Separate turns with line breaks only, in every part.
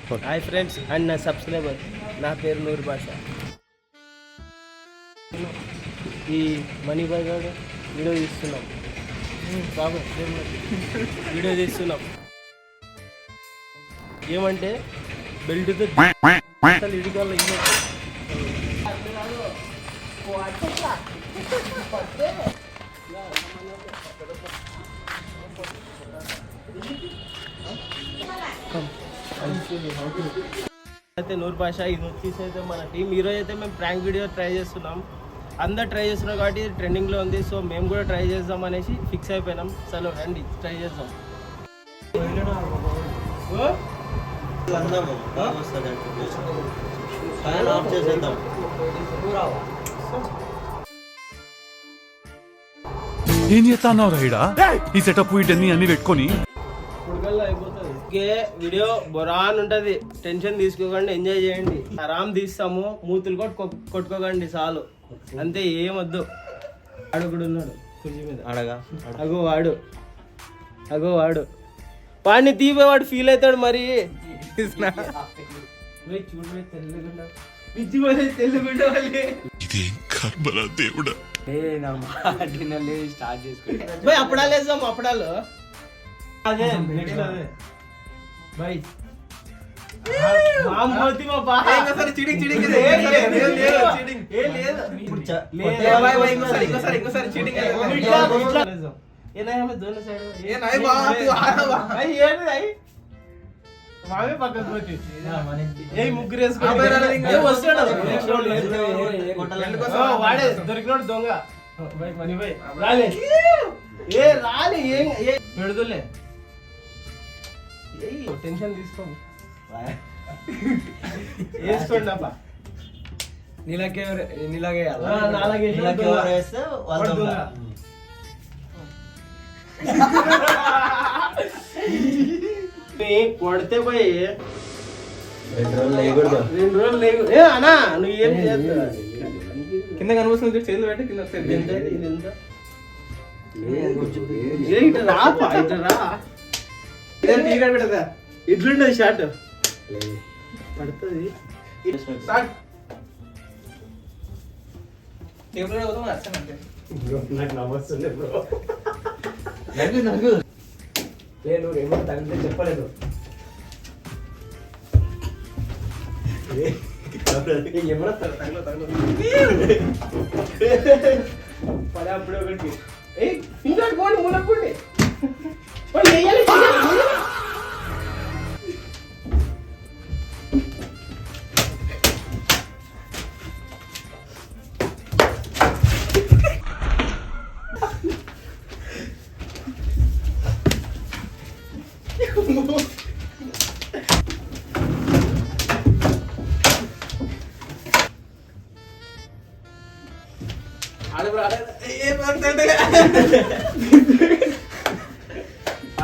Hi friends and నా subscriber, నా పేరు నూరు భాష. ఈ మనీ బాయ్ గారు వీడియో తీస్తున్నాం బాబు, వీడియో తీస్తున్నాం. ఏమంటే బెల్ట్తో అసలు ఇడికోవాలి అయితే నూరు భాష. ఇది వచ్చేసి అయితే మన టీం ఈరోజు అయితే మేము ప్రాంక్ వీడియో ట్రై చేస్తున్నాం. అందరు ట్రై చేస్తున్నాం కాబట్టి ట్రెండింగ్లో ఉంది. సో మేము కూడా ట్రై చేద్దాం అనేసి ఫిక్స్ అయిపోయినాం. చలో రండి ట్రై చేద్దాం.
ఏం చేస్తాన్నావు రైడా? ఈ సెటప్ వీటన్ని అన్ని పెట్టుకొని
ఉడకల్లో అయిపోతుంది. ఓకే, వీడియో బొరాన్ ఉంటుంది. టెన్షన్ తీసుకోకండి, ఎంజాయ్ చేయండి. ఆరామ్ తీస్తాము, మూతులు కొట్టుకోకండి చాలు, అంతే. ఏమొద్దు. అడుగుడు ఉన్నాడు కుర్చీ మీద. అగో వాడు, అగో వాడు. వాడిని తీపోయి వాడు ఫీల్ అవుతాడు మరి. చూడు తెల్లుగుండా
దేవుడా.
స్టార్ట్ చేసుకో.
అప్పడాలు వేద్దాం. అప్పడాలు అదే నెక్స్ట్ అదే బాయ్. ముగ్గురు వాడే దొరికినాడు దొంగ. రాలే పెడుదులే. టెన్షన్ తీసుకోండి, వేసుకోండి అబ్బా.
నీలాగే
కొడితే పోయి 2 రోజులు లేవు. అన్నా నువ్వు ఏం చేస్తా
కింద కనిపిస్తుంది, చేతులు పెట్టి కింద
పెడతా. ఇట్లుంటది షార్ట్ పడుతుంది. నాకు నమస్తే బ్రో. నేను ఏమో తగిలితే చెప్పలేదు. ఏమన్నా పడే అప్పుడే ఒకటి ఇంకా పోండి మూలకుండి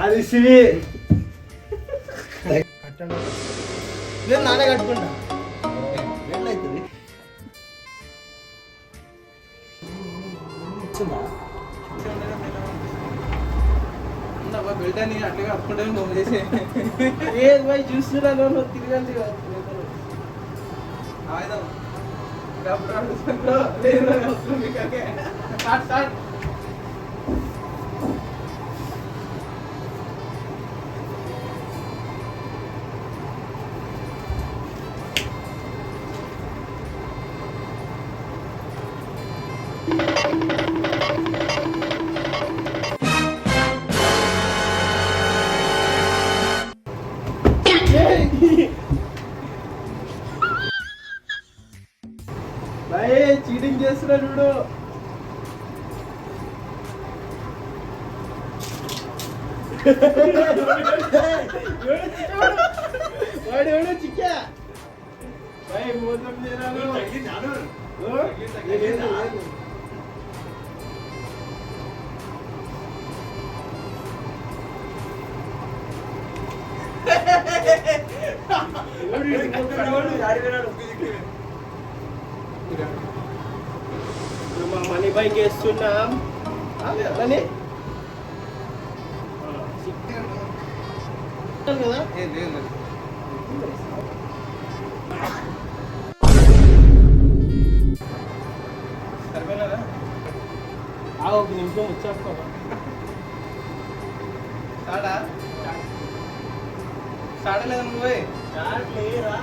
అది సివి. నేను నానే కట్టుకుంటా.
బెల్ట్ అని అట్లా కట్టుకుంటే నువ్వు చేసే
ఏది పోయి చూస్తున్నాను తిరగండి. చీటింగ్ చేస్తున్నాడు వీడు. వాడు ఎవడో చిక్కా మోసం చేరాను. మా మనీ బైక్ వేస్తున్నాం అని కదా.
సరిపోయినారా?
ఒక నిమిషం వచ్చేస్తా.
స్టార్టా? స్టార్ట్ లేదా నువ్వే?
లేరా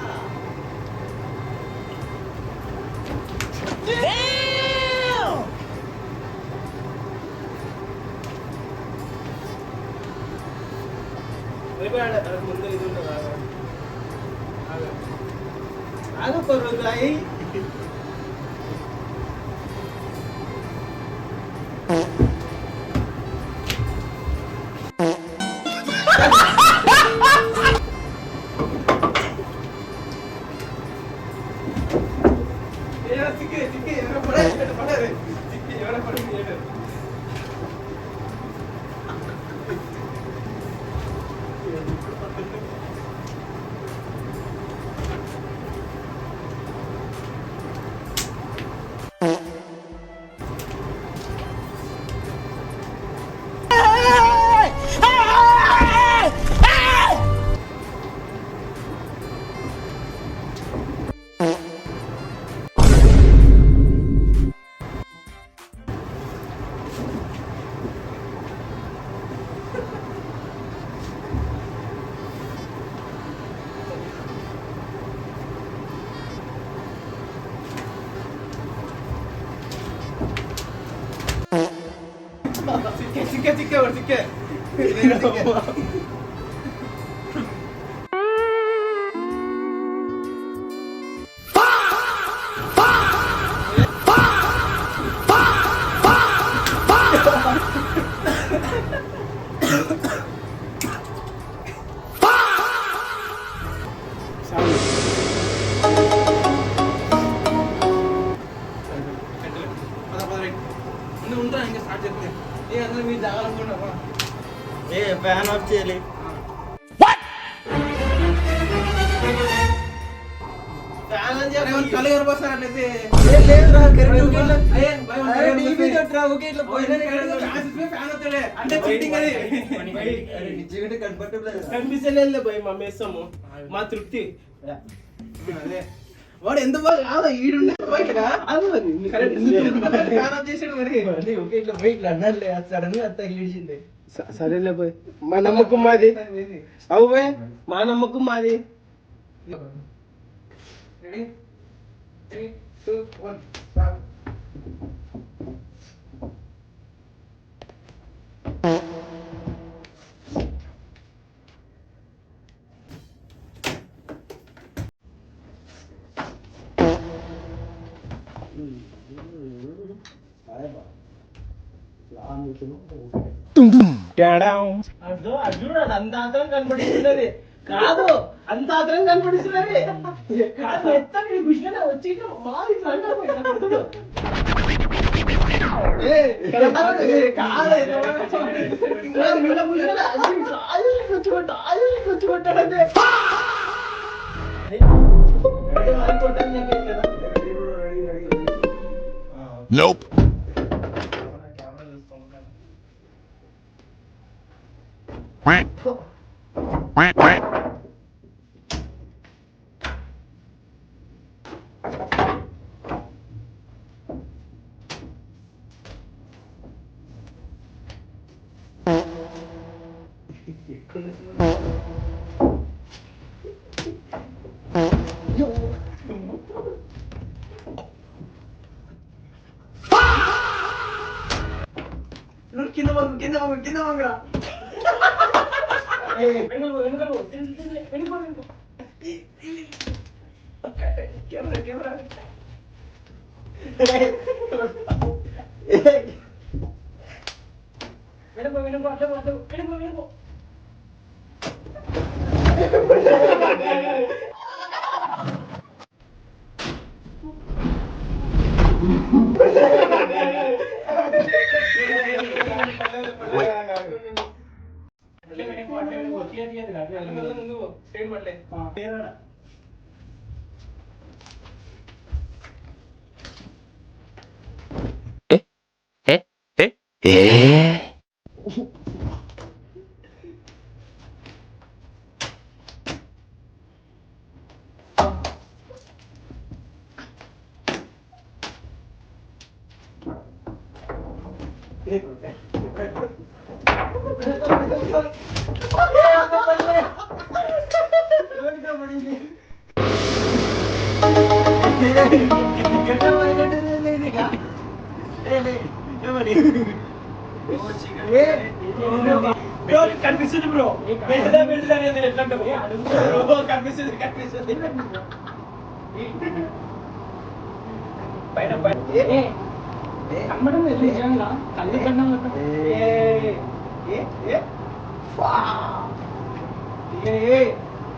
ముందు ఇది ఉంటుంది. ఆగొకరుగాయి
చిక్కే వాడు చిక్కే. ఉంటా ఇంకా స్టార్ట్ చేస్తే ఏ అందరూ మీరు జాగాలనుకుంటున్నావా?
ఫ్యాన్ ఆఫ్ చేయాలి. ఫ్యాన్ అని చెప్పి
కళ్ళు కనిపిస్తారు అట్లయితే అంటే చీటింగ్ అది.
కనిపించలేదు భయ్ మా మేస్తాము మా తృప్తి.
అదే వాడు ఎంత బాగా కాదు ఈడుండే బయటగా చేసాడు మరి
సడన్ గా అంతా ఈడ్చింది. సరేలే పోయి మా నమ్మకం మాది. అవు పోయి మా నమ్మకం మాది.
Ready 3 2 1 start.
అంత ఆత్రం కనపడిస్తున్నది కాదు, అంత ఆత్రం కనపడిస్తున్నది కాదు. ఎత్తని విషయం వచ్చి మాది కొట్టాడంటే
Nope. Quack. Quack, quack.
కింద వంగరా
కనిపిస్తుంది బ్రో కనిపిస్తుంది కనిపిస్తుంది పైన కమ్మడం కళ్ళు కన్నా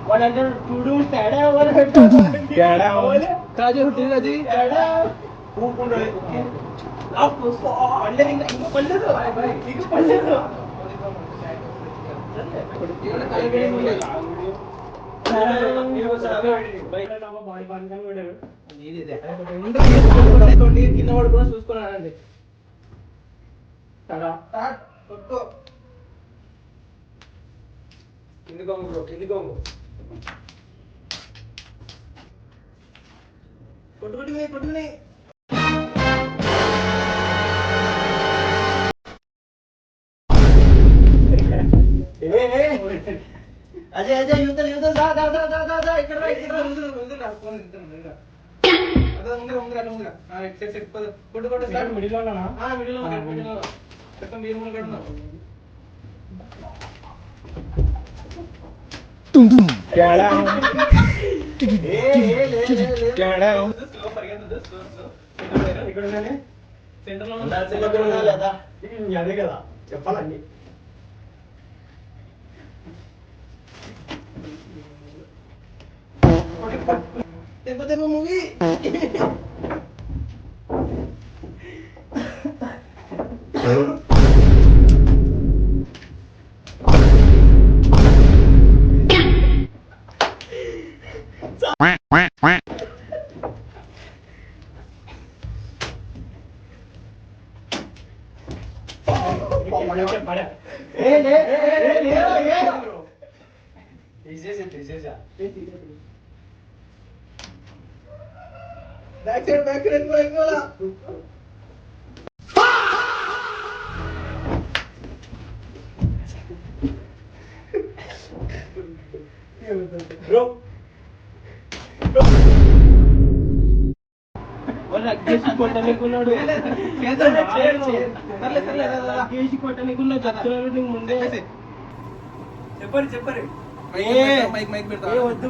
వాడు అంటే చూడు తేడా అవ్వాలి కాజు ఉంటుంది అది తేడా పడలేదు ఇంక పడలేదు కింద వాడు కూడా చూసుకున్నానండి కింది కొంగు బ్రో కింది కొంగు కొట్టుకుని అజయ్ అజయ్ యువతలు యువతలు దా ఇక్కడ కొట్టు స్టార్ట్ మిడిల్ మిడిల్ చెప్తాం మీరు ముందు కడుతున్నాం అదే కదా చెప్పాలండి తెప్ప మూవీ బ్యాక్ సైడ్ బ్రో కొట్టనికున్నాడు ముందే చెప్పరు మైక్ వద్దు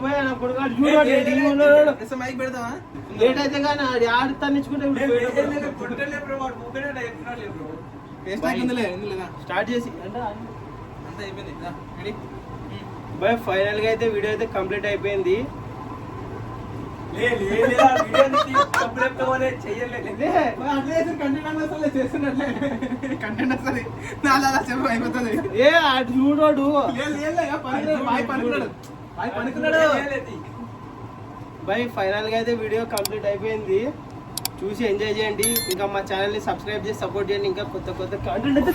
మైక్ పెడతావా లేట్ అయితే కానీ ఆడు తన్నించుకుంటే స్టార్ట్ చేసి అంత అయిపోయింది బాయ్ ఫైనల్ గా అయితే వీడియో అయితే కంప్లీట్ అయిపోయింది చూడోడు బాయ్ ఫైనల్ గా అయితే వీడియో కంప్లీట్ అయిపోయింది చూసి ఎంజాయ్ చేయండి ఇంకా మా ఛానల్ ని సబ్స్క్రైబ్ చేసి సపోర్ట్ చేయండి ఇంకా కొత్త కంటెంట్ అయితే